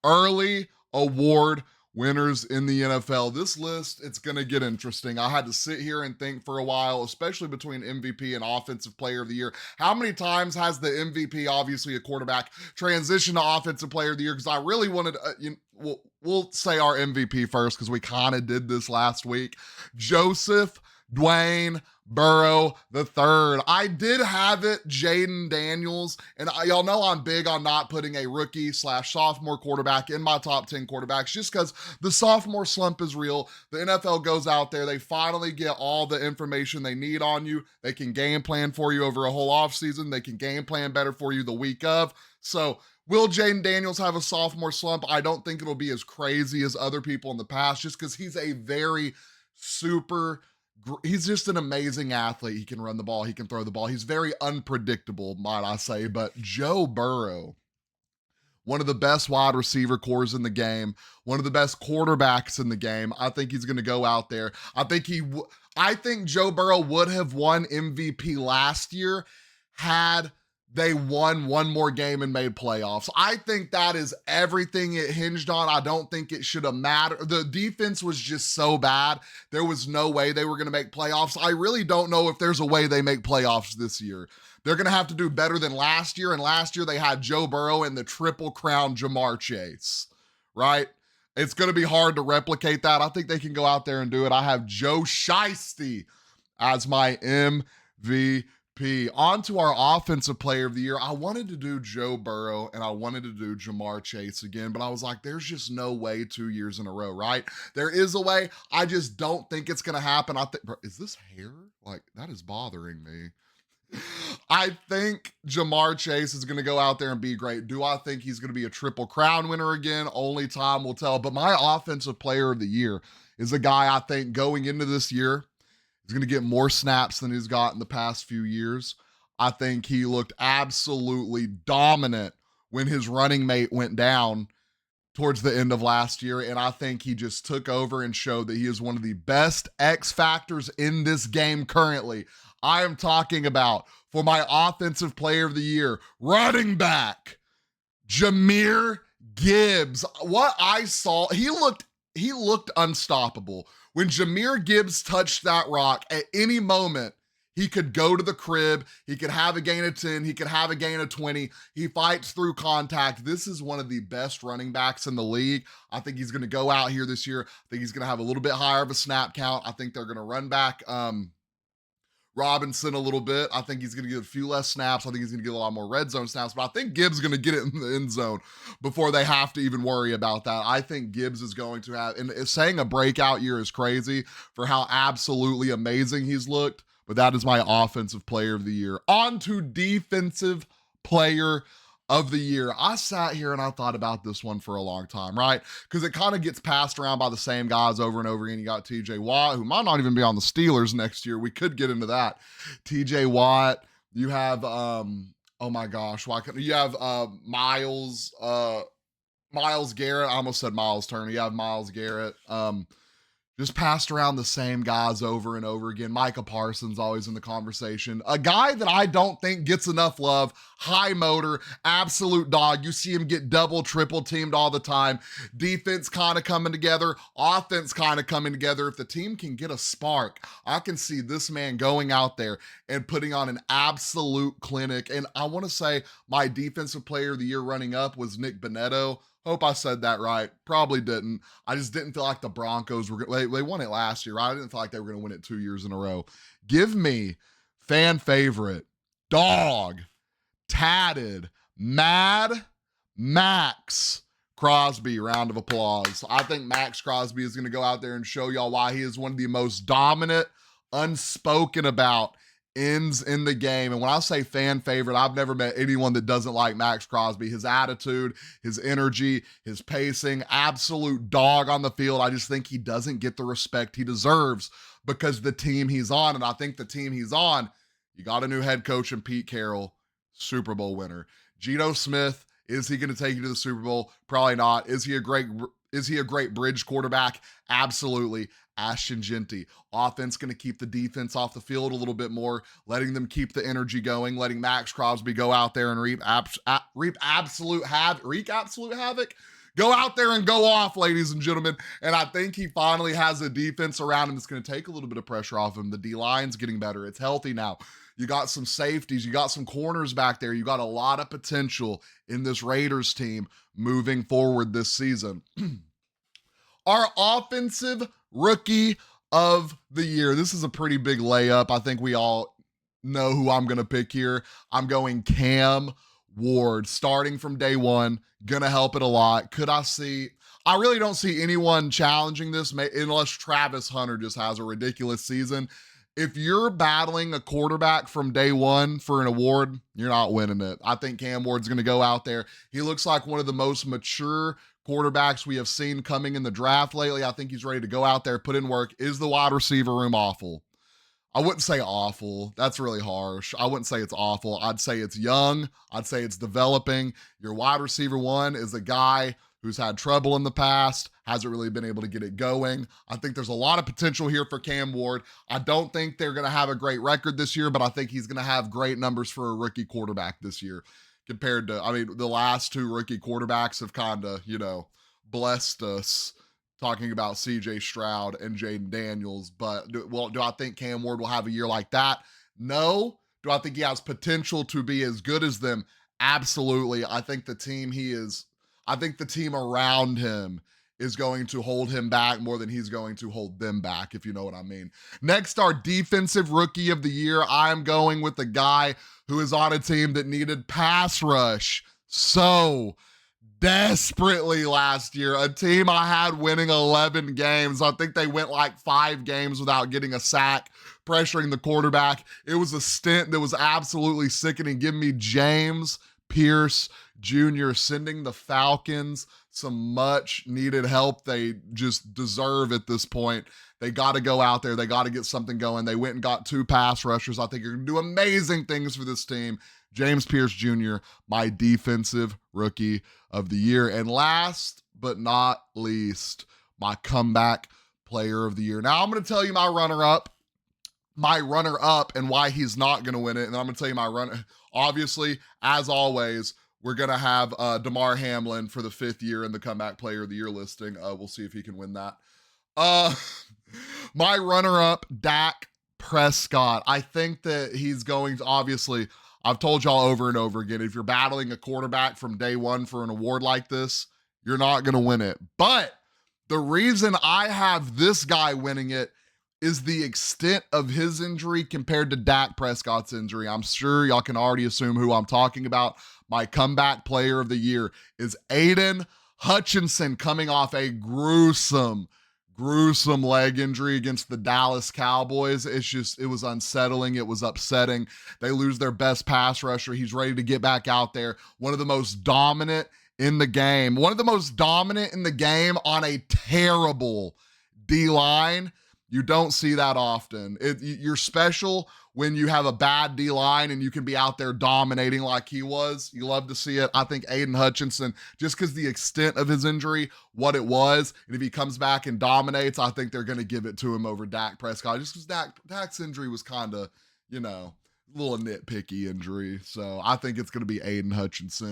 early award winners in the NFL. This list, it's going to get interesting. I had to sit here and think for a while, especially between MVP and Offensive Player of the Year. How many times has the MVP, obviously a quarterback, transitioned to Offensive Player of the Year? Because I really wanted, we'll say our MVP first because we kind of did this last week. Joseph Dwayne Burrow the third. I did have it, Jaden Daniels, and y'all know I'm big on not putting a rookie/sophomore quarterback in my top 10 quarterbacks just because the sophomore slump is real. The NFL goes out there, they finally get all the information they need on you. They can game plan for you over a whole offseason. They can game plan better for you the week of. So will Jaden Daniels have a sophomore slump? I don't think it'll be as crazy as other people in the past just because he's a very he's just an amazing athlete. He can run the ball. He can throw the ball. He's very unpredictable, might I say. But Joe Burrow, one of the best wide receiver cores in the game, one of the best quarterbacks in the game. I think he's going to go out there. I think Joe Burrow would have won MVP last year had they won one more game and made playoffs. I think that is everything it hinged on. I don't think it should have mattered. The defense was just so bad. There was no way they were going to make playoffs. I really don't know if there's a way they make playoffs this year. They're going to have to do better than last year. And last year they had Joe Burrow and the Triple Crown Jamar Chase, right? It's going to be hard to replicate that. I think they can go out there and do it. I have Joe Shiesty as my MVP. On to our Offensive Player of the Year. I wanted to do Joe Burrow and I wanted to do Jamar Chase again, but I was like, there's just no way 2 years in a row, right? There is a way. I just don't think it's going to happen. I think, is this hair? Like, that is bothering me. I think Jamar Chase is going to go out there and be great. Do I think he's going to be a Triple Crown winner again? Only time will tell. But my Offensive Player of the Year is a guy I think going into this year, he's going to get more snaps than he's got in the past few years. I think he looked absolutely dominant when his running mate went down towards the end of last year. And I think he just took over and showed that he is one of the best X factors in this game currently. I am talking about, for my Offensive Player of the Year, running back, Jahmyr Gibbs. What I saw, he looked unstoppable. When Jahmyr Gibbs touched that rock, at any moment, he could go to the crib. He could have a gain of 10. He could have a gain of 20. He fights through contact. This is one of the best running backs in the league. I think he's going to go out here this year. I think he's going to have a little bit higher of a snap count. I think they're going to run back Robinson a little bit. I think he's going to get a few less snaps. I think he's going to get a lot more red zone snaps, but I think Gibbs is going to get it in the end zone before they have to even worry about that. I think Gibbs is going to have, and saying a breakout year is crazy for how absolutely amazing he's looked, but that is my Offensive Player of the Year. On to Defensive Player of the Year. I sat here and I thought about this one for a long time, right? Because it kind of gets passed around by the same guys over and over again. You got TJ Watt, who might not even be on the Steelers next year. We could get into that. TJ Watt. You have oh my gosh, you have Miles Garrett. I almost said Miles Turner. You have Miles Garrett. Just passed around the same guys over and over again. Micah Parsons always in the conversation. A guy that I don't think gets enough love. High motor, absolute dog. You see him get double, triple teamed all the time. Defense kind of coming together. Offense kind of coming together. If the team can get a spark, I can see this man going out there and putting on an absolute clinic. And I want to say my Defensive Player of the Year running up was Nick Bonetto. Hope I said that right. Probably didn't. I just didn't feel like the Broncos were, they won it last year, right? I didn't feel like they were going to win it 2 years in a row. Give me fan favorite, dog, tatted, Mad Max Crosby. Round of applause. I think Max Crosby is going to go out there and show y'all why he is one of the most dominant, unspoken about ends in the game. And when I say fan favorite, I've never met anyone that doesn't like Max Crosby. His attitude, his energy, his pacing, absolute dog on the field. I just think he doesn't get the respect he deserves because the team he's on. And I think the team he's on, you got a new head coach in Pete Carroll, Super Bowl winner. Geno Smith, is he going to take you to the Super Bowl? Probably not. Is he a great bridge quarterback? Absolutely. Ashton Genty. Offense going to keep the defense off the field a little bit more, letting them keep the energy going, letting Max Crosby go out there and wreak absolute havoc. Go out there and go off, ladies and gentlemen. And I think he finally has a defense around him that's going to take a little bit of pressure off him. The D-line's getting better. It's healthy now. You got some safeties. You got some corners back there. You got a lot of potential in this Raiders team moving forward this season. Our offensive rookie of the year. This is a pretty big layup. I think we all know who I'm going to pick here. I'm going Cam Ward, starting from day one. Gonna help it a lot. I really don't see anyone challenging this unless Travis Hunter just has a ridiculous season. If you're battling a quarterback from day one for an award, you're not winning it. I think Cam Ward's going to go out there. He looks like one of the most mature quarterbacks we have seen coming in the draft lately. I think he's ready to go out there, put in work. Is the wide receiver room awful? I wouldn't say awful. That's really harsh. I wouldn't say it's awful. I'd say it's young. I'd say it's developing. Your wide receiver one is a guy who's had trouble in the past, hasn't really been able to get it going. I think there's a lot of potential here for Cam Ward. I don't think they're going to have a great record this year, but I think he's going to have great numbers for a rookie quarterback this year compared to, the last two rookie quarterbacks have kind of, blessed us, talking about CJ Stroud and Jaden Daniels. But do I think Cam Ward will have a year like that? No. Do I think he has potential to be as good as them? Absolutely. I think the team around him is going to hold him back more than he's going to hold them back, if you know what I mean. Next, our defensive rookie of the year. I'm going with the guy who is on a team that needed pass rush so desperately last year. A team I had winning 11 games. I think they went like 5 games without getting a sack, pressuring the quarterback. It was a stint that was absolutely sickening. Give me James Pierce Jr. sending the Falcons some much needed help they just deserve at this point. They got to go out there. They got to get something going. They went and got 2 pass rushers. I think you're going to do amazing things for this team. James Pierce Jr., my defensive rookie of the year. And last but not least, my comeback player of the year. Now I'm going to tell you my runner-up, and why he's not going to win it. And I'm going to tell you my runner. Obviously, as always, we're going to have Damar Hamlin for the 5th year in the comeback player of the year listing. We'll see if he can win that. My runner-up, Dak Prescott. I think that he's going to, obviously, I've told y'all over and over again, if you're battling a quarterback from day one for an award like this, you're not going to win it. But the reason I have this guy winning it is the extent of his injury compared to Dak Prescott's injury. I'm sure y'all can already assume who I'm talking about. My comeback player of the year is Aiden Hutchinson, coming off a gruesome leg injury against the Dallas Cowboys. It was unsettling. It was upsetting. They lose their best pass rusher. He's ready to get back out there. One of the most dominant in the game. One of the most dominant in the game on a terrible D-line. You don't see that often. You're special when you have a bad D-line and you can be out there dominating like he was. You love to see it. I think Aiden Hutchinson, just because the extent of his injury, what it was, and if he comes back and dominates, I think they're going to give it to him over Dak Prescott, just because Dak's injury was kind of, a little nitpicky injury. So I think it's going to be Aiden Hutchinson.